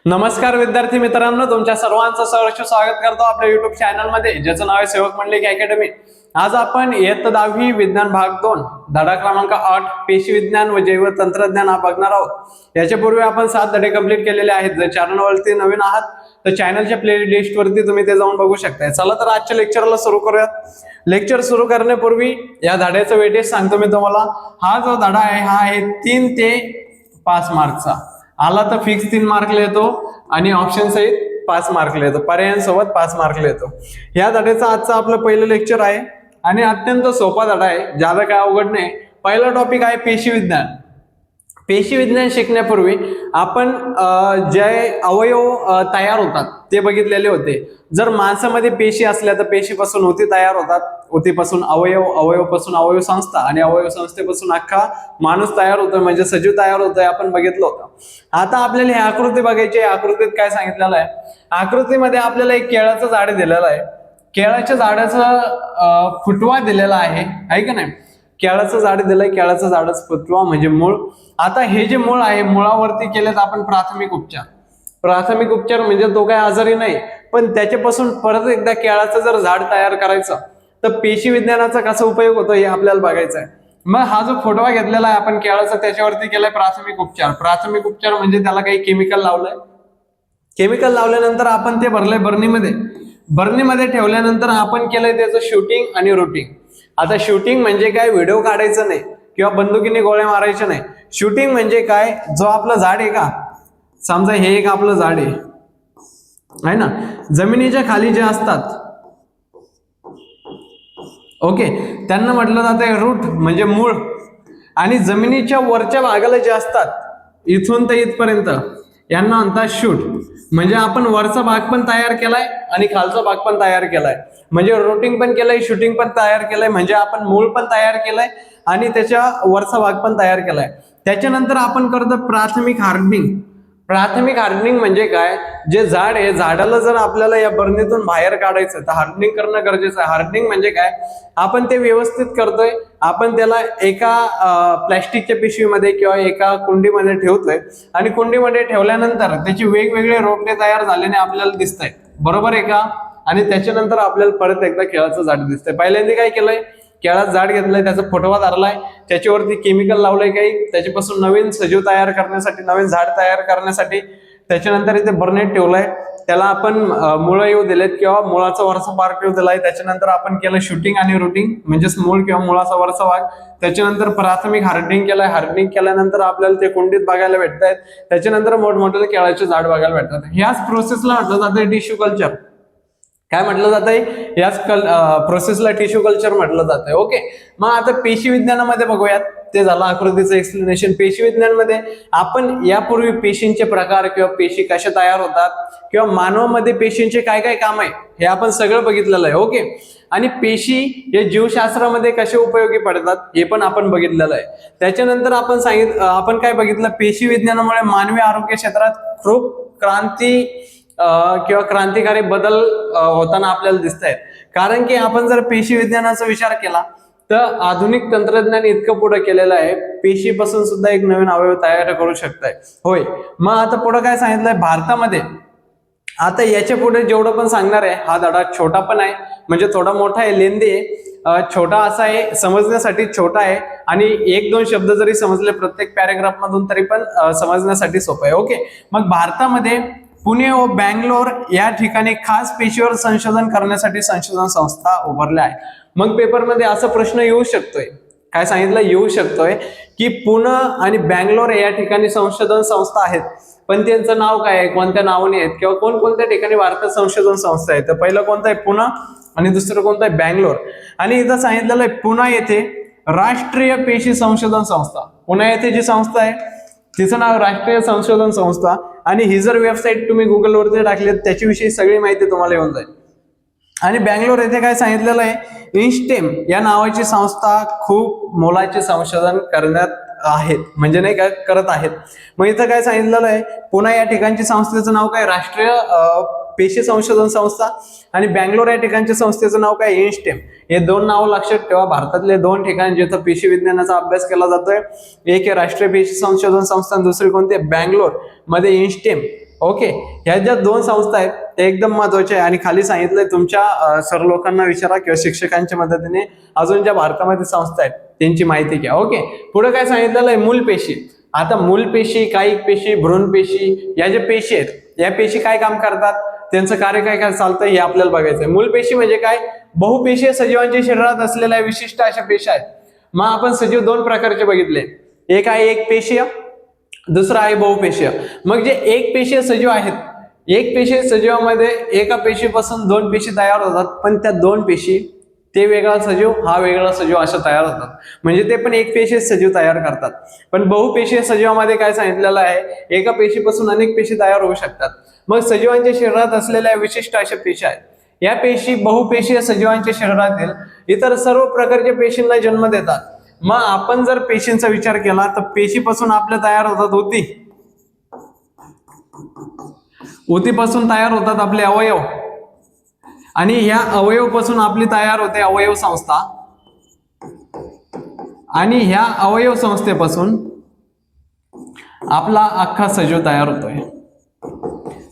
नमस्कार विद्यार्थी मित्रांनो, तुमच्या सर्वांचं सहर्ष स्वागत करतो आपल्या युट्यूब चॅनल मध्ये, ज्याचं नाव आहे सेवक मंडलिक अकॅडमी। आज आपण इयत्ता 10वी विज्ञान भाग 2 धडा क्रमांक 8 पेशी विज्ञान व जैव तंत्रज्ञान हा बघणार आहोत। याच्यापूर्वी आपण 7 धडे कंप्लीट केलेले आहेत। जर चॅनलवरती नवीन आहात तर चॅनलच्या प्लेलिस्ट वरती तुम्ही ते जाऊन बघू शकता। चला तर आजच्या लेक्चरला सुरू करूयात। लेक्चर सुरू करण्यापूर्वी या धड्याचं वेटेज सांगतो मी तुम्हाला। हा जो धडा आहे हा आहे 3 ते 5 मार्कचा। आला तर फिक्स 3 मार्कला येतो आणि ऑप्शन सहित 5 मार्कला येतो, पर्यायांसोबत 5 मार्कला येतो। या धड्याचं आजचं आपलं पहिलं लेक्चर आहे आणि अत्यंत सोपा धडा आहे, ज्यादा काय अवघड नाही। पहिला टॉपिक आहे पेशी विज्ञान। पेशी विज्ञान शिकण्यापूर्वी आपण जे अवयव तयार होतात ते बघितलेले होते। जर माणसामध्ये पेशी असल्या तर पेशीपासून ऊती तयार होतात, ऊतीपासून अवयव, अवयवापासून अवयव संस्था आणि अवयव संस्थेपासून अख्खा माणूस तयार होतो, म्हणजे सजीव तयार होतोय, आपण बघितलं होतं। आता आपल्याला ही आकृती बघायची आहे। आकृतीत काय सांगितलेलं आहे? आकृतीमध्ये आपल्याला एक केळाचं झाड दिलेलं आहे। केळाच्या झाडाचा फुटवा दिलेला आहे का नाही? केळाचं झाड दिलंय, केळाचं झाडच फुटवा म्हणजे मूळ। आता हे जे मूळ आहे, मुळावरती केलेत आपण प्राथमिक उपचार। प्राथमिक उपचार म्हणजे तो काय आजारी नाही, पण त्याच्यापासून परत एकदा केळाचं जर झाड तयार करायचं तर पेशी विज्ञानाचा कसा उपयोग होतो हे आपल्याला बघायचं आहे। मग हा जो फुटवा घेतलेला आहे आपण केळाचा, त्याच्यावरती केलाय प्राथमिक उपचार। प्राथमिक उपचार म्हणजे त्याला काही केमिकल लावलंय। केमिकल लावल्यानंतर आपण ते भरलंय बर्नीमध्ये। बर्नीमध्ये ठेवल्यानंतर आपण केलंय त्याचं शूटिंग आणि रूटिंग। आता शूटिंग म्हणजे काय? व्हिडिओ काढायचं नाही किंवा बंदुकीने गोळ्या मारायच्या नाही। शूटिंग म्हणजे काय? जो आपलं झाड आहे का, समजा हे एक आपलं झाड आहे ना, जमिनीच्या खाली जे असतात ओके, त्यांना म्हटलं जातं रूट म्हणजे मूळ, आणि जमिनीच्या वरच्या भागाला जे असतात इथून तर इथपर्यंत यांना म्हणतात शूट। म्हणजे आपण वरचा भाग पण तयार केलाय आणि खालचा भाग पण तयार केलाय, म्हणजे रूटिंग पण केलंय, शूटिंग पण तयार केलंय, म्हणजे आपण मूळ पण तयार केलंय आणि त्याच्या वरचा भाग पण तयार केलाय। त्याच्यानंतर आपण करतो प्राथमिक हार्डनिंग। प्राथमिक हार्डनिंग म्हणजे काय? जे झाड आहे, झाडाला जर आपल्याला या बर्नीतून बाहेर काढायचं तर हार्डनिंग करणं गरजेचं आहे। हार्डनिंग म्हणजे काय? आपण ते व्यवस्थित करतोय, आपण त्याला एका प्लॅस्टिकच्या पिशवीमध्ये किंवा एका कुंडीमध्ये ठेवतोय आणि कुंडीमध्ये ठेवल्यानंतर त्याची वेगवेगळे रोपटे तयार झाल्याने आपल्याला दिसत आहेत, बरोबर आहे का? आणि त्याच्यानंतर आपल्याला परत एकदा केळाचं झाड दिसतंय। पहिल्यांदा काय केलंय? केळाचं झाड घेतलंय, त्याचा फुटवा धरलाय, त्याच्यावरती केमिकल लावलंय काही, त्याच्यापासून नवीन सजीव तयार करण्यासाठी, नवीन झाड तयार करण्यासाठी। त्याच्यानंतर इथे बर्नेट ठेवलाय, त्याला आपण मुळं येऊ दिलेत किंवा मुळाचा वरचा पार्ट येऊ दिलाय। त्याच्यानंतर आपण केलं शूटिंग आणि रूटिंग, म्हणजेच मूळ किंवा मुळाचा वरचा भाग। त्याच्यानंतर प्राथमिक हार्डनिंग केलंय। हार्डनिंग केल्यानंतर आपल्याला ते कुंडीत बघायला भेटतायत। त्याच्यानंतर मोठमोठे केळाचे झाड बघायला भेटतात। ह्याच प्रोसेसला म्हटलं जातं टिश्यू कल्चर। काय म्हटलं जातंय? याच प्रोसेसला टिश्यू कल्चर म्हटलं जातंय। ओके, मग आता पेशी विज्ञानामध्ये बघूयात। ते झालं आकृतीचं एक्सप्लेनेशन। पेशी विज्ञानामध्ये आपण यापूर्वी पेशींचे प्रकार किंवा पेशी कशा तयार होतात किंवा मानवामध्ये पेशींचे काय काय काम आहे हे आपण सगळं बघितलेलं आहे। ओके, आणि पेशी हे जीवशास्त्रामध्ये कसे उपयोगी पडतात हे पण आपण बघितलेलं आहे। त्याच्यानंतर आपण काय बघितलं? पेशी विज्ञानामुळे मानवी आरोग्य क्षेत्रात खूप किंवा क्रांतिकारी बदल होताना आपल्याला दिसत आहेत। कारण की आपण जर पेशी विज्ञानाचा विचार केला तर आधुनिक तंत्रज्ञान इतकं पुढे केलेलं आहे, पेशीपासून सुद्धा एक नवीन अवयव तयार करू शकताय। होय, मग आता पुढे काय सांगितलंय भारतामध्ये? आता याच्या पुढे जेवढं पण सांगणार आहे, हा धडा छोटा पण आहे, म्हणजे थोडा मोठा आहे, लेंदी आहे, छोटा असा आहे, समजण्यासाठी छोटा आहे, आणि 1-2 शब्द जरी समजले प्रत्येक पॅरेग्राफ मधून तरी पण समजण्यासाठी सोपं आहे। ओके, मग भारतामध्ये पुणे व बँगलोर या ठिकाणी खास पेशीवर संशोधन करण्यासाठी संशोधन संस्था उभारल्या आहे। मग पेपरमध्ये असा प्रश्न येऊ शकतोय, काय सांगितलं? येऊ शकतोय की पुणे आणि बँगलोर या ठिकाणी संशोधन संस्था आहेत, पण त्यांचं नाव काय आहे, कोणत्या नावाने आहेत, किंवा कोणकोणत्या ठिकाणी भारतात संशोधन संस्था आहेत? तर पहिलं कोणतं आहे? पुणे, आणि दुसरं कोणतं आहे? बँगलोर। आणि इथं सांगितलेलं आहे पुणे येथे राष्ट्रीय पेशी संशोधन संस्था। पुणे येथे जी संस्था आहे तिचं नाव राष्ट्रीय संशोधन संस्था, आणि ही जर वेबसाईट तुम्ही गुगलवरती टाकली त्याच्याविषयी सगळी माहिती तुम्हाला येऊन जाईल। आणि बँगलोर येथे काय सांगितलेलं आहे? इन्स्टेम या नावाची संस्था खूप मोलाचे संशोधन करण्यात आहेत, म्हणजे नाही काय करत आहेत। मग इथं काय सांगितलेलं आहे? पुणे या ठिकाणची संस्थेचं नाव काय? राष्ट्रीय पेशी संशोधन संस्था, आणि बँगलोर या ठिकाणच्या संस्थेचं नाव काय? इन्स्टेम। हे 2 नाव लक्षात ठेवा। भारतातले 2 ठिकाण जिथं पेशी विज्ञानाचा अभ्यास केला जातोय, एक आहे राष्ट्रीय पेशी संशोधन संस्था, दुसरी कोणती? बँगलोर मध्ये इन्स्टेम। ओके, ह्या ज्या दोन संस्था आहेत ते एकदम महत्वाच्या आहे. आणि खाली सांगितलंय तुमच्या सर लोकांना विचारा किंवा शिक्षकांच्या मदतीने अजून ज्या भारतामध्ये संस्था आहेत त्यांची माहिती घ्या. ओके, पुढे काय सांगितलेलं आहे, मूलपेशी. आता मूलपेशी, कायिक पेशी, भ्रूणपेशी या ज्या पेशी आहेत, या पेशी काय काम करतात, त्यांचं कार्य काय काय चालतं हे आपल्याला बघायचं आहे. मूलपेशी म्हणजे काय, बहुपेशीय सजीवांच्या शरीरात असलेल्या विशिष्ट अशा पेशी आहेत. मग आपण सजीव दोन प्रकारचे बघितले, एक आहे एक पेशीय, दुसरा आहे बहुपेशीय. मग जे एक पेशीय सजीव आहेत, एक पेशीय सजीवामध्ये एका पेशीपासून दोन पेशी तयार होतात, पण त्या दोन पेशी ते वेगळा सजीव, हा वेगळा सजीव अशा तयार होतात. म्हणजे ते पण एक पेशीय सजीव तयार करतात. पण बहुपेशीय सजीवामध्ये काय सांगितलेलं आहे, एका पेशीपासून अनेक पेशी तयार होऊ शकतात. मग सजीवांच्या शरीरात असलेल्या विशिष्ट अशा पेशी आहेत. या पेशी बहुपेशीय सजीवांच्या शरीरातील इतर सर्व प्रकारच्या पेशींना जन्म देतात. मग आपण जर पेशींचा विचार केला तर पेशीपासून आपल्या तयार होतात ऊतीपासून तयार होतात आपले अवयव, आणि ह्या अवयवपासून आपली तयार होते अवयव संस्था, आणि ह्या अवयव संस्थेपासून आपला अख्खा सजीव तयार होतोय.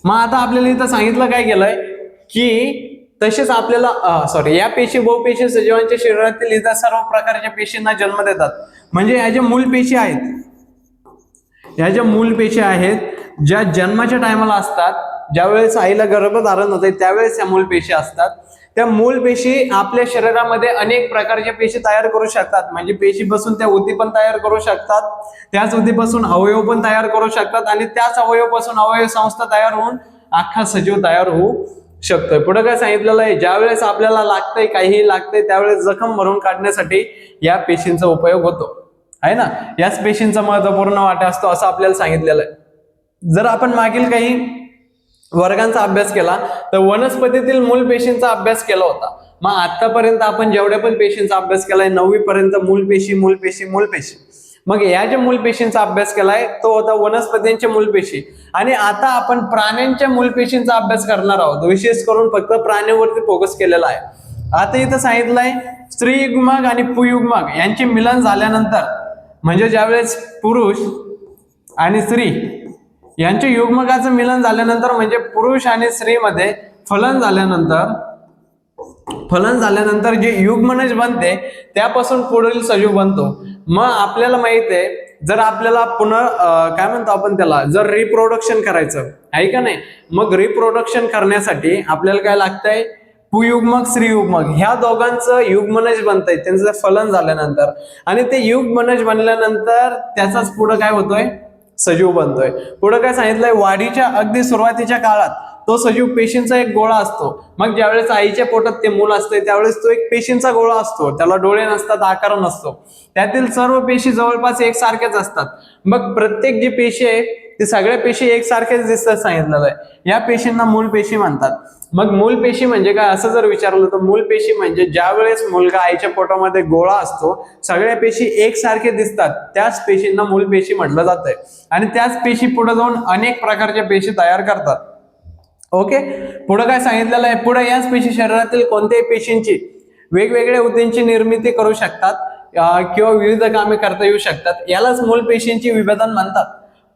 मग आता आपल्याला इथं सांगितलं काय गेलंय की तसेच आपल्याला या पेशी बहुपेशी सजीवांच्या शरीरातील इतर सर्व प्रकारच्या पेशींना जन्म देतात. म्हणजे ह्या ज्या मूलपेशी आहेत, ह्या ज्या मूलपेशी आहेत ज्या जन्माच्या टायमाला असतात, ज्यावेळेस आईला गर्भधारण होते त्यावेळेस या मूलपेशी असतात. त्या मूलपेशी आपल्या शरीरामध्ये अनेक प्रकारच्या पेशी तयार करू शकतात. म्हणजे पेशीपासून त्या ऊती पण तयार करू शकतात, त्याच ऊतीपासून अवयव पण तयार करू शकतात, आणि त्याच अवयवापासून अवयव संस्था तयार होऊन अख्खा सजीव तयार होऊ शकतोय. पुढे काय सांगितलेलं आहे, ज्यावेळेस आपल्याला लागतंय, काहीही लागतंय, त्यावेळेस जखम भरून काढण्यासाठी या पेशींचा उपयोग होतो, आहे ना. याच पेशींचा महत्वपूर्ण वाटा असतो असं आपल्याला सांगितलेलं आहे. जर आपण मागील काही वर्गांचा अभ्यास केला तर वनस्पतीतील मूल पेशींचा अभ्यास केला होता. मग आतापर्यंत आपण जेवढ्या पण पेशींचा अभ्यास केलाय 9वी पर्यंत मूलपेशी मूलपेशी मूलपेशी. मग या ज्या मूलपेशींचा अभ्यास केलाय तो होता वनस्पतींच्या मूलपेशी. आणि आता आपण प्राण्यांच्या मूलपेशींचा अभ्यास करणार आहोत. विशेष करून फक्त प्राण्यांवरती फोकस केलेला आहे. आता इथं सांगितलंय स्त्रीयुग्मक आणि पुयुग्मक यांचे मिलन झाल्यानंतर, म्हणजे ज्यावेळेस पुरुष आणि स्त्री यांच्या युग्मकाचं मिलन झाल्यानंतर, म्हणजे पुरुष आणि स्त्रीमध्ये फलन झाल्यानंतर जे युग्मनज बनते त्यापासून पुढील सजीव बनतो. मग आपल्याला माहित आहे, जर आपल्याला काय म्हणतो आपण त्याला, जर रिप्रोडक्शन करायचं आहे का नाही, मग रिप्रोडक्शन करण्यासाठी आपल्याला काय लागतंय, पुयुग्मक स्त्रीयुग्मक ह्या दोघांचं युग्मनज बनतंय त्यांचं फलन झाल्यानंतर. आणि ते युग्मनज बनल्यानंतर त्याचाच पुढे काय होतोय, सजीव बनतोय. पुढे काय सांगितलंय, वाढीच्या अगदी सुरुवातीच्या काळात तो सजीव पेशींचा एक गोळा असतो. मग ज्यावेळेस आईच्या पोटात ते मूल असते त्यावेळेस तो एक पेशींचा गोळा असतो. त्याला डोळे नसतात, आकार नसतो. त्यातील सर्व पेशी जवळपास एकसारख्याच असतात. मग प्रत्येक जी पेशी आहे ती सगळ्या पेशी एकसारख्याच दिसतात सांगितलेलं आहे. या पेशींना मूलपेशी म्हणतात. मग मूलपेशी म्हणजे काय असं जर विचारलं तर मूलपेशी म्हणजे ज्यावेळेस मुलगा आईच्या पोटामध्ये गोळा असतो सगळ्या पेशी एकसारखे दिसतात त्याच पेशींना मूलपेशी म्हटलं जातंय. आणि त्याच पेशी पुढे जाऊन अनेक प्रकारच्या पेशी तयार करतात. ओके, पुढे काय सांगितलेलं आहे, पुढे याच पेशी शरीरातील कोणत्याही पेशींची वेगवेगळ्या ऊतींची निर्मिती करू शकतात किंवा विविध कामे करता येऊ शकतात. यालाच मूलपेशींची विभेदन म्हणतात.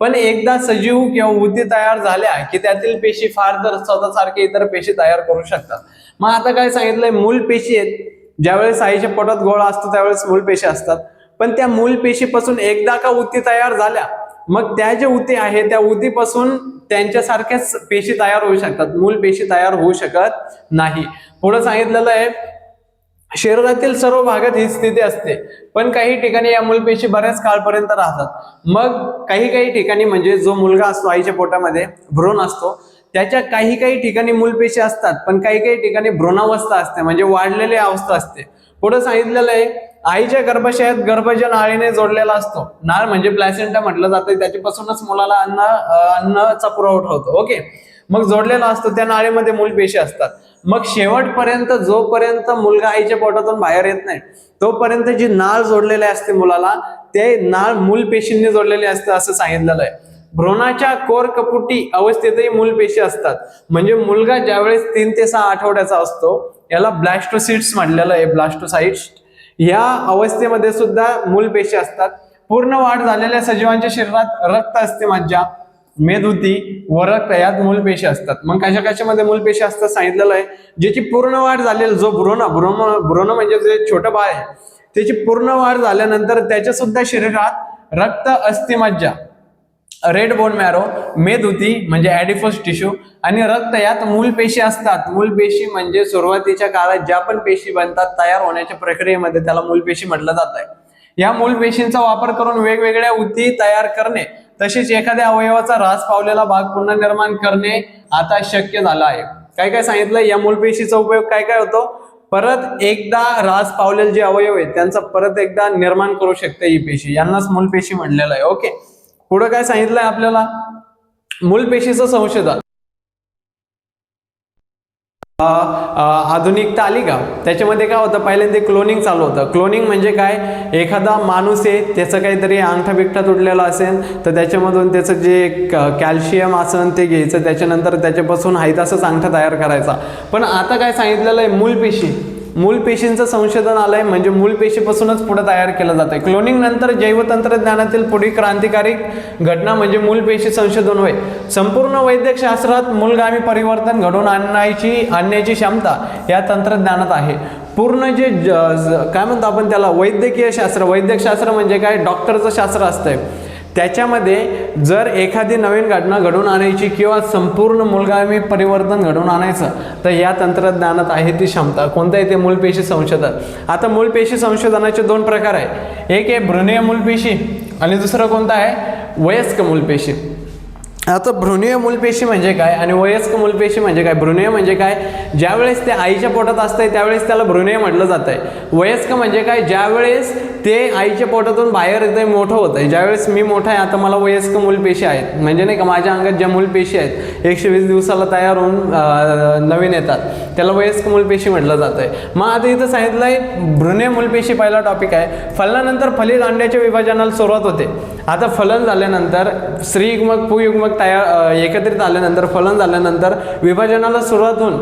पण एकदा सजीव किंवा ऊती तयार झाल्या की त्यातील पेशी फार तर स्वतःसारखे इतर पेशी तयार करू शकतात. मग आता काय सांगितलंय, मूलपेशी आहेत, ज्यावेळेस आईच्या पोटात गोळा असतो त्यावेळेस मूलपेशी असतात. पण त्या मूलपेशीपासून एकदा का ऊती तयार झाल्या मग त्या ज्या ऊती आहे त्या ऊतीपासून त्यांच्यासारख्याच पेशी तयार होऊ शकतात, मूलपेशी तयार होऊ शकत नाही. पुढे सांगितलेलं आहे, शरीरातील सर्व भागात ही स्थिती असते, पण काही ठिकाणी या मूलपेशी बऱ्याच काळपर्यंत राहतात. मग काही ठिकाणी म्हणजे जो मुलगा असतो आईच्या पोटामध्ये भ्रूण असतो त्याच्या काही ठिकाणी मूलपेशी असतात, पण काही ठिकाणी भ्रूणावस्था असते म्हणजे वाढलेली अवस्था असते. पुढे सांगितलेलं आहे, आईच्या गर्भाशयात गर्भजन नाळीने जोडलेला असतो. नाळ म्हणजे प्लॅसेंटा म्हटलं जातं, त्याच्यापासूनच मुलाला अन्नाचा पुरवठा होतो. ओके, मग जोडलेला असतो, त्या नाळीमध्ये मूलपेशी असतात. मग शेवटपर्यंत जोपर्यंत मुलगा आईच्या पोटातून बाहेर येत नाही तोपर्यंत जी नाळ जोडलेली असते मुलाला, ते नाळ मूलपेशींनी जोडलेली असते असं सांगितलेलं आहे. भ्रूणाच्या कोर कपुटी अवस्थेतही मूलपेशी असतात. म्हणजे मुलगा ज्यावेळेस 3 ते 6 आठवड्याचा असतो याला ब्लास्टोसिट्स म्हटलेलं आहे, ब्लास्टोसाइट्स. या अवस्थेमध्ये सुद्धा मूलपेशी असतात. पूर्ण वाढ झालेल्या सजीवांच्या शरीरात रक्त असते, मज्जा, मेदउती व रक्त यात मूलपेशी असतात. मग कशा कशामध्ये मूलपेशी असतात सांगितलेलं आहे. ज्याची पूर्ण वाढ झालेली जो भ्रूण म्हणजे जे छोटं बाळ आहे त्याची पूर्ण वाढ झाल्यानंतर त्याच्या सुद्धा शरीरात रक्त, अस्थिमज्जा, रेड बोन मॅरो, मेदउती म्हणजे ऍडिपोस टिश्यू आणि रक्त यात मूलपेशी असतात. मूलपेशी म्हणजे सुरुवातीच्या काळात ज्या पण पेशी बनतात तयार होण्याच्या प्रक्रियेमध्ये त्याला मूलपेशी म्हटलं जात आहे. या मूलपेशींचा वापर करून वेगवेगळ्या उती तयार करणे तसेच एखाद्या अवयवाचा ऱ्हास पावलेला भाग पुन्हा निर्माण करणे आता शक्य झालं आहे. काय काय सांगितलं, या मूलपेशीचा उपयोग काय काय होतो, परत एकदा ऱ्हास पावलेले जे अवयव आहेत त्यांचा परत एकदा निर्माण करू शकते ही पेशी, यांनाच मूलपेशी म्हणलेलं आहे. ओके, पुढे काय सांगितलंय आपल्याला, मूलपेशीचं संशोधन. आधुनिकता आली का त्याच्यामध्ये काय होतं, पहिल्यांदा क्लोनिंग चालू होतं. क्लोनिंग म्हणजे काय, एखादा माणूस आहे त्याचं काहीतरी अंगठा बिगठा तुटलेला असेल तर त्याच्यामधून त्याचं जे कॅल्शियम असेल ते घ्यायचं, त्याच्यानंतर त्याच्यापासून आहे तसंच अंगठा तयार करायचा. पण आता काय सांगितलेलं आहे, मूलपेशींचं संशोधन आलंय, म्हणजे मूलपेशीपासूनच पुढे तयार केलं जात आहे. क्लोनिंग नंतर जैवतंत्रज्ञानातील पुढील क्रांतिकारी घटना म्हणजे मूलपेशी संशोधन होय. संपूर्ण वैद्यकशास्त्रात मूलगामी परिवर्तन घडवून आणण्याची क्षमता या तंत्रज्ञानात आहे. पूर्ण जे काय म्हणतो आपण त्याला वैद्यकीय शास्त्र, वैद्यकशास्त्र म्हणजे काय, डॉक्टरचं शास्त्र असतंय. त्याच्यामध्ये जर एखादी नवीन घटना घडून आणायची किंवा संपूर्ण मूलगामी परिवर्तन घडवून आणायचं तर या तंत्रज्ञानात आहे ती क्षमता. कोणतं आहे ते, मूलपेशी संशोधन. आता मूलपेशी संशोधनाचे दोन प्रकार आहे, एक आहे भ्रूणीय मूलपेशी आणि दुसरं कोणतं आहे, वयस्क मूलपेशी. आता भ्रूणीय मूलपेशी म्हणजे काय आणि वयस्क मूलपेशी म्हणजे काय. भ्रूणीय म्हणजे काय, ज्यावेळेस ते आईच्या पोटात असतंय त्यावेळेस त्याला भ्रूणीय म्हटलं जात आहे. वयस्क म्हणजे काय, ज्यावेळेस ते आईच्या पोटातून बाहेर येतंय, मोठं होत आहे, ज्यावेळेस मी मोठा आहे आता मला वयस्क मूलपेशी आहेत, म्हणजे नाही का माझ्या अंगात ज्या मूलपेशी आहेत 120 दिवसाला तयार होऊन नवीन येतात त्याला वयस्क मूलपेशी म्हटलं जात आहे. मग आता इथं सांगितलं आहे भ्रूणीय मूलपेशी पहिला टॉपिक आहे. फलनानंतर फलित अंड्याच्या विभाजनाला सुरुवात होते. आता फलन झाल्यानंतर स्त्रीयुग्मक पुयुग्मक तयार एकत्रित आल्यानंतर फलन झाल्यानंतर विभाजनाला सुरुवात होऊन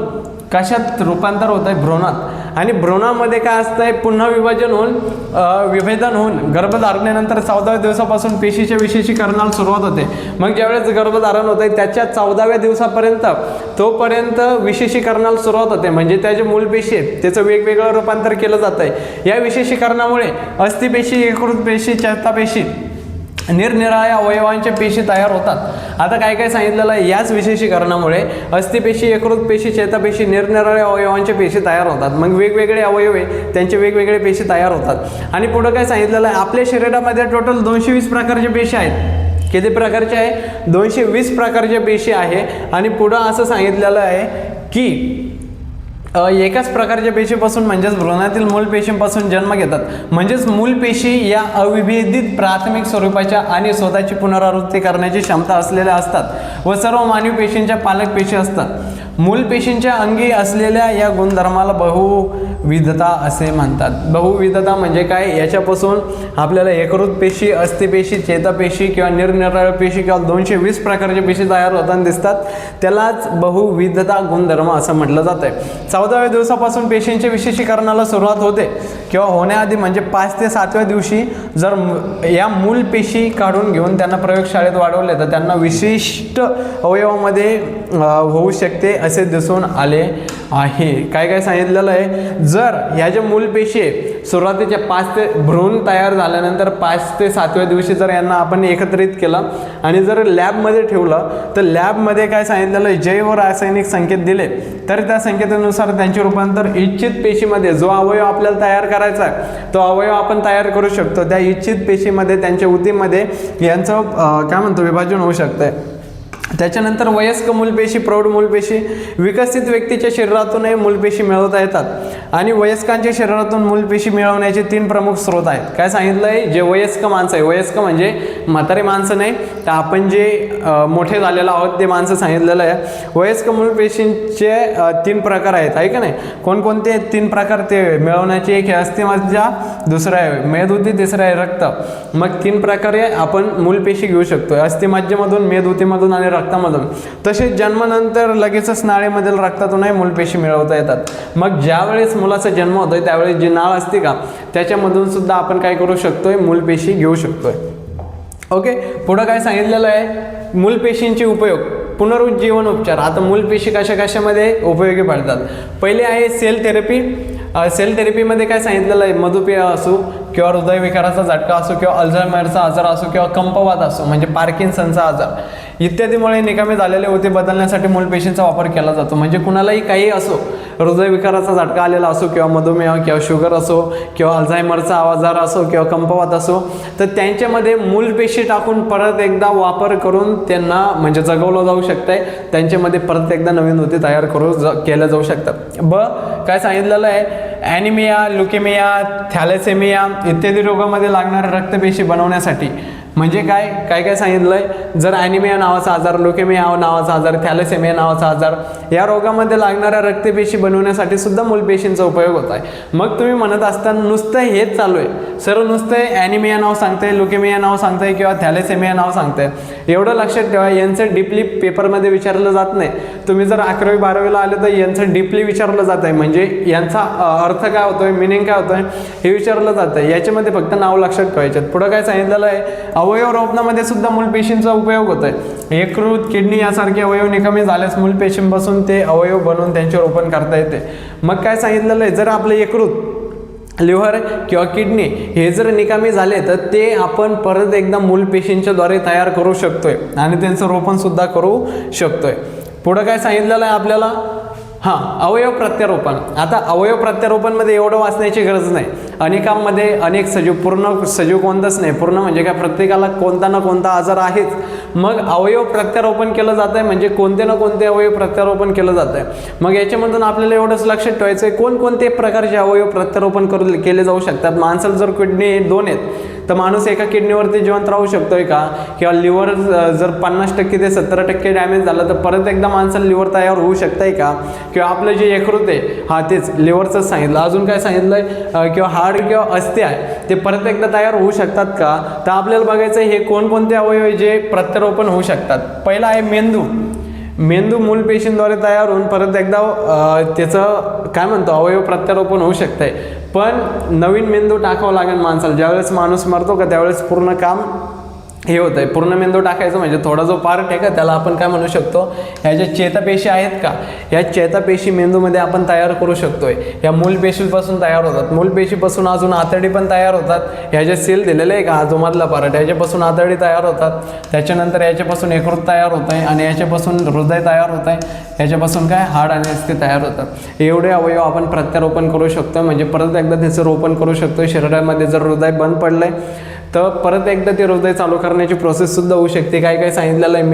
कशात रूपांतर होत आहे, भ्रूणात. आणि भ्रूणामध्ये काय असतंय, पुन्हा विभेदन होऊन गर्भधारणेनंतर 14व्या दिवसापासून पेशीच्या विशेषीकरणाला सुरुवात होते. मग ज्यावेळेस गर्भधारण होत आहे त्याच्या 14व्या दिवसापर्यंत तोपर्यंत विशेषीकरणाला सुरुवात होते, म्हणजे त्याचे मूलपेशी आहेत त्याचं वेगवेगळं रूपांतर केलं जात आहे. या विशेषीकरणामुळे अस्थिपेशी, यकृत पेशी, चेतापेशी, निरनिराळ्या अवयवांच्या पेशी तयार होतात. आता काय काय सांगितलेलं आहे, याच विशेषीकरणामुळे अस्थिपेशी, यकृत पेशी, चेतापेशी, निरनिराळ्या अवयवांच्या पेशी तयार होतात. मग वेगवेगळे अवयव आहे त्यांचे वेगवेगळे पेशी तयार होतात. आणि पुढे काय सांगितलेलं आहे, आपल्या शरीरामध्ये टोटल 220 प्रकारच्या पेशी आहेत. किती प्रकारचे आहे, 220 प्रकारच्या पेशी आहे. आणि पुढं असं सांगितलेलं आहे की एकाच प्रकारच्या पेशीपासून म्हणजेच भ्रूणातील मूलपेशींपासून जन्म घेतात. म्हणजेच मूलपेशी या अविभेदित प्राथमिक स्वरूपाच्या आणि स्वतःची पुनरावृत्ती करण्याची क्षमता असलेल्या असतात व सर्व मानवी पेशींच्या पालक पेशी असतात. मूलपेशींच्या अंगी असलेल्या या गुणधर्माला बहुविधता असे म्हणतात. बहुविधता म्हणजे काय, याच्यापासून आपल्याला यकृत पेशी, अस्थिपेशी, चेतापेशी किंवा निरनिराळ्या पेशी किंवा 220 प्रकारच्या पेशी तयार होताना दिसतात, त्यालाच बहुविधता गुणधर्म असं म्हटलं जात आहे. 14व्या दिवसापासून पेशींच्या विशेषीकरणाला सुरुवात होते किंवा होण्याआधी म्हणजे 5 ते 7व्या दिवशी जर या मूलपेशी काढून घेऊन त्यांना प्रयोगशाळेत वाढवले तर त्यांना विशिष्ट अवयवामध्ये होऊ शकते असे दिसून आले आहे. काय काय सांगितलेलं आहे, जर ह्या ज्या मूलपेशी आहे सुरुवातीच्या 5 ते भ्रूण तयार झाल्यानंतर 5 ते 7व्या दिवशी जर यांना आपण एकत्रित केलं आणि जर लॅबमध्ये ठेवलं तर लॅबमध्ये काय सांगितलेलं आहे, जैव रासायनिक संकेत दिले तर त्या संकेतानुसार त्यांचे रूपांतर इच्छित पेशीमध्ये, जो अवयव आपल्याला तयार करायचा आहे तो अवयव आपण तयार करू शकतो. त्या इच्छित पेशीमध्ये त्यांच्या उतीमध्ये यांचं काय म्हणतो विभाजन होऊ शकतंय. त्याच्यानंतर वयस्क मूलपेशी, प्रौढ मूलपेशी, विकसित व्यक्तीच्या शरीरातूनही मूलपेशी मिळवता येतात आणि वयस्कांच्या शरीरातून मूलपेशी मिळवण्याचे 3 प्रमुख स्रोत आहेत. काय सांगितलं आहे, जे वयस्क माणसं आहे, वयस्क म्हणजे म्हातारे माणसं नाही तर आपण जे मोठे झालेलो आहोत ते माणसं सांगितलेलं आहे. वयस्क मूलपेशींचे 3 प्रकार आहेत, आहे का नाही. कोणकोणते 3 प्रकार ते मिळवण्याचे, एक आहे अस्थिमज्जा, दुसरं आहे मेदउती, तिसरं आहे रक्त. मग 3 प्रकारे आपण मूलपेशी घेऊ शकतो, अस्थिमज्जेमधून, मेदउतीमधून आणि रक्तामधून. तसेच जन्मानंतर लगेचच नाळेमधील रक्तातूनही मूलपेशी मिळवता येतात. मग ज्यावेळेस मुलाचा जन्म होतोय त्यावेळेस जी नाळ असते का त्याच्यामधून सुद्धा आपण काय करू शकतोय, मूलपेशी घेऊ शकतोय. ओके, पुढं काय सांगितलेलं आहे, मूलपेशींचे उपयोग. पुनरुज्जीवन उपचार. आता मूलपेशी कशा कशामध्ये उपयोगी पडतात. पहिले आहे सेल थेरपी. सेल थेरपीमध्ये काय सांगितलेलं आहे, मधुमेह असो किंवा हृदयविकाराचा झटका असो किंवा अल्झायमरचा आजार असो किंवा कंपवात असो म्हणजे पार्किन्सनचा आजार इत्यादीमुळे निकामी झालेले होते बदलण्यासाठी मूलपेशींचा वापर केला जातो. म्हणजे कुणालाही काही असो, हृदयविकाराचा झटका आलेला असो किंवा मधुमेह किंवा शुगर असो किंवा अल्झायमरचा आजार असो किंवा कंपवात असो, तर त्यांच्यामध्ये मूलपेशी टाकून परत एकदा वापर करून त्यांना म्हणजे जगवलं जाऊ शकतंय. त्यांच्यामध्ये परत एकदा नवीन होते तयार केल्या जाऊ शकतात. काय सांगितलेलं आहे, ॲनिमिया, ल्युकेमिया, थॅलेसेमिया इत्यादी रोगामध्ये लागणाऱ्या रक्तपेशी बनवण्यासाठी. म्हणजे काय काय काय सांगितलं आहे, जर ॲनिमिया नावाचा आजार, ल्युकेमिया नावाचा आजार, थॅलेसेमिया नावाचा आजार या रोगामध्ये लागणाऱ्या रक्तपेशी बनवण्यासाठी सुद्धा मूलपेशींचा उपयोग होत आहे. मग तुम्ही म्हणत असताना नुसतं हेच चालू आहे, सर्व नुसतं ॲनिमिया नाव सांगताय, ल्युकेमिया नाव सांगताय किंवा थॅलेसेमिया नाव सांगताय, एवढं लक्षात ठेवा यांचं डीपली पेपरमध्ये विचारलं जात नाही. तुम्ही जर 11वी 12वीला आले तर यांचं डीपली विचारलं जात आहे, म्हणजे यांचा अर्थ काय होतोय, मिनिंग काय होतोय हे विचारलं जातं. याच्यामध्ये फक्त नाव लक्षात ठेवायच्यात. पुढं काय सांगितलेलं आहे, अवयव रोपणामध्ये सुद्धा मूलपेशींचा उपयोग होत आहे. यकृत, किडनी यासारखे अवयव निकामी झाल्यास मूलपेशींपासून ते अवयव बनवून त्यांचे रोपण करता येते. मग काय सांगितलेलं आहे, जर आपलं यकृत, लिव्हर किंवा किडनी हे जर निकामी झाले तर ते आपण परत एकदा मूलपेशींच्या द्वारे तयार करू शकतोय आणि त्यांचं रोपण सुद्धा करू शकतोय. पुढं काय सांगितलेलं आहे आपल्याला, अवयव प्रत्यारोपण. आता अवयव प्रत्यारोपणमध्ये एवढं वाचण्याची गरज नाही. अनेकांमध्ये अनेक सजीव, पूर्ण सजीव कोणताच नाही, पूर्ण म्हणजे काय प्रत्येकाला कोणता ना कोणता आजार आहेच. मग अवयव प्रत्यारोपण केलं जात आहे म्हणजे कोणते ना कोणते अवयव प्रत्यारोपण केलं जात आहे. मग याच्यामधून आपल्याला एवढंच लक्षात ठेवायचं आहे, कोणकोणते प्रकारचे अवयव प्रत्यारोपण केले जाऊ शकतात. माणसाला जर किडनी 2 आहेत तर माणूस एका किडनीवरती जिवंत राहू शकतोय का, किंवा लिव्हर जर 50% ते 70% डॅमेज झालं तर परत एकदा माणसाला लिव्हर तयार होऊ शकतंय का, किंवा आपलं जे यकृत आहे तेच लिव्हरचंच सांगितलं. अजून काय सांगितलंय, किंवा हाड किंवा अस्थि आहे ते परत एकदा तयार होऊ शकतात का. तर आपल्याला बघायचं हे कोणकोणते अवयव जे प्रत्यारोपण होऊ शकतात. पहिला आहे मेंदू. मेंदू मूलपेशींद्वारे तयार होऊन परत एकदा त्याचं काय म्हणतो अवयव प्रत्यारोपण होऊ शकतंय. पण नवीन मेंदू टाकावा लागेल माणसाला. ज्यावेळेस माणूस मरतो का त्यावेळेस पूर्ण काम हे होतं आहे. पूर्ण मेंदू टाकायचं म्हणजे थोडा जो पार्ट आहे का त्याला आपण काय म्हणू शकतो, ह्या ज्या चेतापेशी आहेत का, ह्या चेतापेशी मेंदूमध्ये आपण तयार करू शकतोय. ह्या मूलपेशीपासून तयार होतात. मूलपेशीपासून अजून आतडी पण तयार होतात. ह्या ज्या सेल दिलेले आहे का आजूमधला पार्ट, ह्याच्यापासून आतडी तयार होतात. त्याच्यानंतर याच्यापासून यकृत तयार होत आहे आणि याच्यापासून हृदय तयार होत आहे. याच्यापासून काय हाड आणि अस्थि तयार होतात. एवढे अवयव आपण प्रत्यारोपण करू शकतो, म्हणजे परत एकदा त्याचं रोपण करू शकतो. शरीरामध्ये जर हृदय बंद पडलंय तर परत एकदा ते हृदय चालू करण्याची प्रोसेस सुद्धा होऊ शकते. काय काय सांगितलेलं आहे,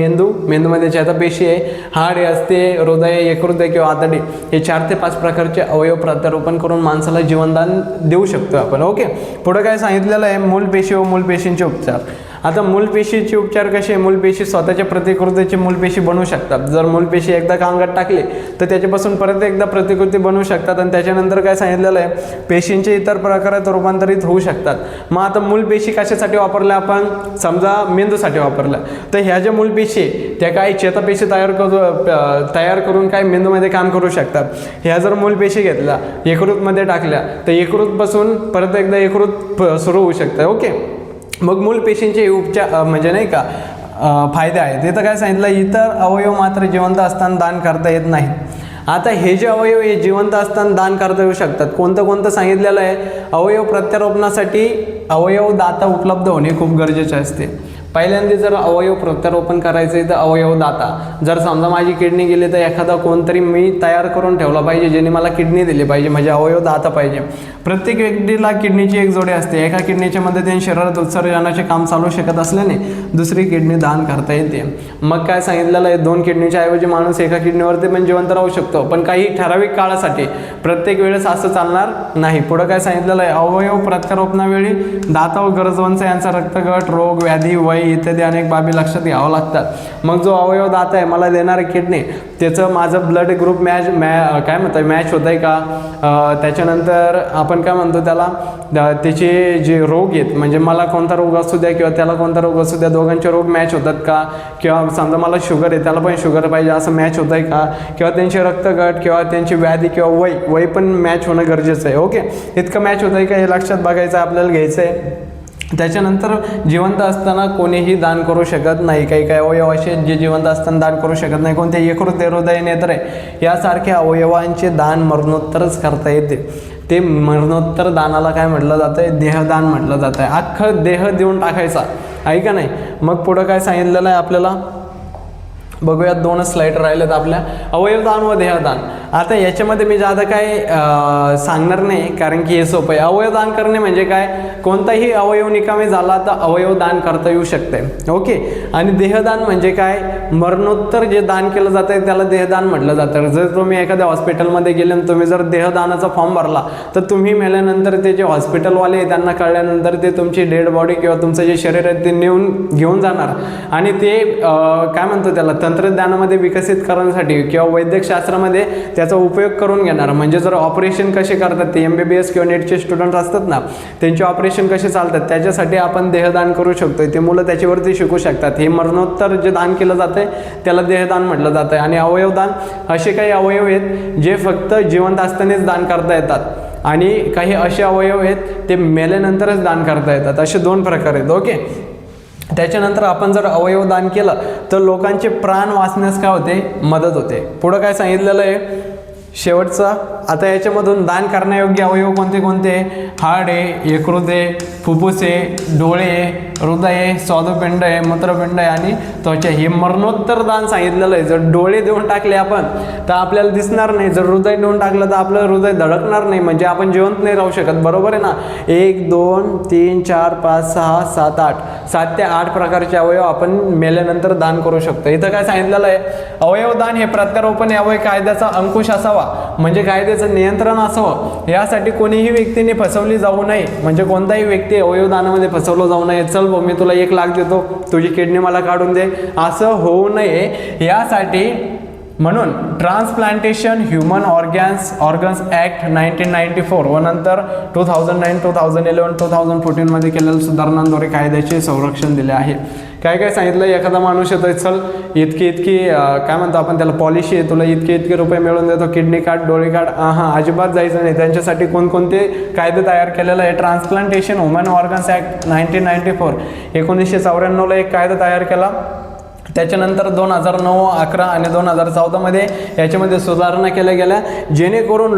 मेंदूमध्ये चेतापेशी आहे, हाड असते, हृदय, यकृत किंवा आतडी हे 4 ते 5 प्रकारचे अवयव प्रत्यारोपण करून माणसाला जीवनदान देऊ शकतो आपण. ओके. पुढे काय सांगितलेलं आहे, मूलपेशी व मूलपेशींचे उपचार. आता मूलपेशीचे उपचार कसे, मूलपेशी स्वतःच्या प्रतिकृतीची मूलपेशी बनवू शकतात. जर मूलपेशी एकदा कांगात टाकले तर त्याच्यापासून परत एकदा प्रतिकृती बनवू शकतात. आणि त्याच्यानंतर काय सांगितलेलं आहे, पेशींचे इतर प्रकारात रूपांतरित होऊ शकतात. मग आता मूलपेशी कशासाठी वापरल्या आपण, समजा मेंदूसाठी वापरल्या तर ह्या ज्या मूलपेशी त्या काय चेतापेशी तयार करून काय मेंदूमध्ये काम करू शकतात. ह्या जर मूलपेशी घेतल्या यकृतमध्ये टाकल्या तर यकृतपासून परत एकदा यकृत सुरू होऊ शकतं. ओके. मग मूलपेशींचे उपचार म्हणजे नाही का फायदे आहेत. इथं काय सांगितलं, इतर अवयव मात्र जिवंत असताना दान करता येत नाही. आता हे जे अवयव हे जिवंत असताना दान करता येऊ शकतात. कोणतं सांगितलेलं आहे, अवयव प्रत्यारोपणासाठी अवयव दाता उपलब्ध होणे खूप गरजेचे असते. पहिल्यांदा जर अवयव प्रत्यारोपण करायचं आहे तर अवयव दाता, जर समजा माझी किडनी गेली तर एखादा कोणतरी मी तयार करून ठेवला पाहिजे ज्याने मला किडनी दिली पाहिजे, म्हणजे अवयव दाता पाहिजे. प्रत्येक व्यक्तीला किडनीची एक जोडी असते. एका किडनीच्या मदतीने शरीरात उत्सर्जनाचे काम चालू शकत असल्याने दुसरी किडनी दान करता येते. मग काय सांगितलेलं आहे, 2 किडनीच्या ऐवजी माणूस एका किडनीवरती पण जिवंत राहू शकतो, पण काही ठराविक काळासाठी, प्रत्येक वेळेस असं चालणार नाही. पुढं काय सांगितलेलं आहे, अवयव प्रत्यारोपणावेळी दाता व गरजवंत यांचा रक्तगट, रोग, व्याधी, वय इत्यादी अनेक बाबी लक्षात घ्यावं लागतात. मग जो अवयव दाता आहे मला देणारे किडनी त्याचं माझं ब्लड ग्रुप काय म्हणतात मॅच होत आहे का, त्याच्यानंतर आपण काय म्हणतो त्याला त्याचे जे रोग आहेत म्हणजे मला कोणता रोग असू द्या किंवा त्याला कोणता रोग असू द्या दोघांचे रोग मॅच होतात का, किंवा समजा मला शुगर आहे त्याला पण शुगर पाहिजे असं मॅच होत आहे का, किंवा त्यांचे रक्तगट किंवा त्यांची व्याधी किंवा वय पण मॅच होणं गरजेचं आहे. ओके. इतकं मॅच होत आहे का हे लक्षात बघायचं आपल्याला, घ्यायचं आहे. त्याच्यानंतर जिवंत असताना कोणीही दान करू शकत नाही. काही काही अवयव असे जे जिवंत असताना दान करू शकत नाही. कोणते? यकृत, हृदय, नेत्रे यासारख्या अवयवांचे दान मरणोत्तरच करता येते. ते मरणोत्तर दानाला काय म्हटलं जातं आहे? देहदान म्हटलं जातं आहे. अख्खं देह देऊन टाकायचा आहे का नाही. मग पुढं काय सांगितलेलं आहे आपल्याला बघूयात. 2 स्लाईड राहिलेत आपल्या. अवयवदान व देहदान. आता याच्यामध्ये मी जादा काय सांगणार नाही, कारण की हे सोपं आहे. अवयवदान करणे म्हणजे काय? कोणताही अवयव निकामी झाला तर अवयवदान करता येऊ शकते. ओके. आणि देहदान म्हणजे काय? मरणोत्तर जे दान केलं जातं आहे त्याला देहदान म्हटलं जातं. जर तुम्ही एखाद्या हॉस्पिटलमध्ये गेले आणि तुम्ही जर देहदानाचा फॉर्म भरला तर तुम्ही मेल्यानंतर ते जे हॉस्पिटलवाले त्यांना कळल्यानंतर ते तुमची डेड बॉडी किंवा तुमचं जे शरीर आहे ते घेऊन जाणार आणि ते काय म्हणतो त्याला तंत्रज्ञानामध्ये विकसित करण्यासाठी किंवा वैद्यकशास्त्रामध्ये त्याचा उपयोग करून घेणार. म्हणजे जर ऑपरेशन कसे करतात ते MBBS किंवा नेटचे स्टुडंट असतात ना, त्यांचे ऑपरेशन कसे चालतात त्याच्यासाठी आपण देहदान करू शकतो. ते मुलं त्याच्यावरती शिकू शकतात. हे मरणोत्तर जे दान केलं जातं त्याला देहदान म्हटलं जातं. आणि अवयवदान असे काही अवयव आहेत जे फक्त जिवंत असतानाच दान करता येतात आणि काही असे अवयव आहेत ते मेल्यानंतरच दान करता येतात. असे 2 प्रकार आहेत. ओके. त्याच्यानंतर आपण जर अवयव दान केलं तर लोकांचे प्राण वाचण्यास काय होते? मदत होते. पुढं काय सांगितलेलं आहे शेवटचा. आता याच्यामधून दान करण्यायोग्य अवयव कोणते कोणते? हाड आहे, यकृत आहे, फुफ्फुस आहे, डोळे आहे, हृदय आहे, स्वादुपिंड आहे, मूत्रपिंड आहे आणि त्वचा. हे मरणोत्तर दान सांगितलेलं आहे. जर डोळे देऊन टाकले आपण तर आपल्याला दिसणार नाही. जर हृदय देऊन टाकलं तर आपलं हृदय धडकणार नाही. म्हणजे आपण जिवंत नाही राहू शकत. बरोबर आहे ना. 1 2 3 4 5 6 7 8 7 ते 8 प्रकारचे अवयव आपण मेल्यानंतर दान करू शकतो. इथं काय सांगितलेलं आहे? अवयवदान हे प्रत्यारोपण यावं कायद्याचा अंकुश असावा, म्हणजे कायद्याचं नियंत्रण असावं. यासाठी कोणीही व्यक्तीने फसवली जाऊ नये. म्हणजे कोणताही व्यक्ती अवयवदानामध्ये फसवलं जाऊ नये. चल भाऊ मी तुला 1 लाख देतो, तुझी किडनी मला काढून दे, असं होऊ नये. यासाठी म्हणून ट्रान्सप्लांटेशन ह्युमन ऑर्गन्स ॲक्ट 1994 व नंतर 2009, 2011, 2014 केलेल्या सुधारणांद्वारे कायद्याचे संरक्षण दिले आहे. काय काय सांगितलं? एखादा माणूस येतोय, चल इतकी काय म्हणतो आपण त्याला पॉलिसी आहे, तुला इतके रुपये मिळून देतो, किडनी कार्ड, डोळे कार्ड. अजिबात जायचं नाही. त्यांच्यासाठी कोणकोणते कायदे तयार केलेला आहे? ट्रान्सप्लांटेशन ह्युमन ऑर्गन्स ॲक्ट 1994 1994ला एक कायदा तयार केला. त्याच्यानंतर 2009, 11 आणि 2014 याच्यामध्ये सुधारणा केल्या गेल्या, जेणेकरून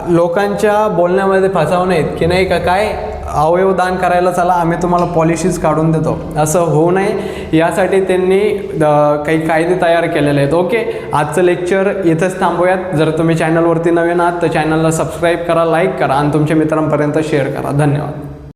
लोकांच्या बोलण्यामध्ये फसावू नयेत की नाही का काय अवयव दान करायला चला आम्ही तुम्हाला पॉलिसीज काढून देतो, असं होऊ नये. यासाठी त्यांनी काही कायदे तयार केलेले आहेत. ओके. आजचं लेक्चर इथंच थांबूयात. जर तुम्ही चॅनलवरती नवीन आहात तर चॅनलला सबस्क्राईब करा, लाईक करा आणि तुमच्या मित्रांपर्यंत शेअर करा. धन्यवाद.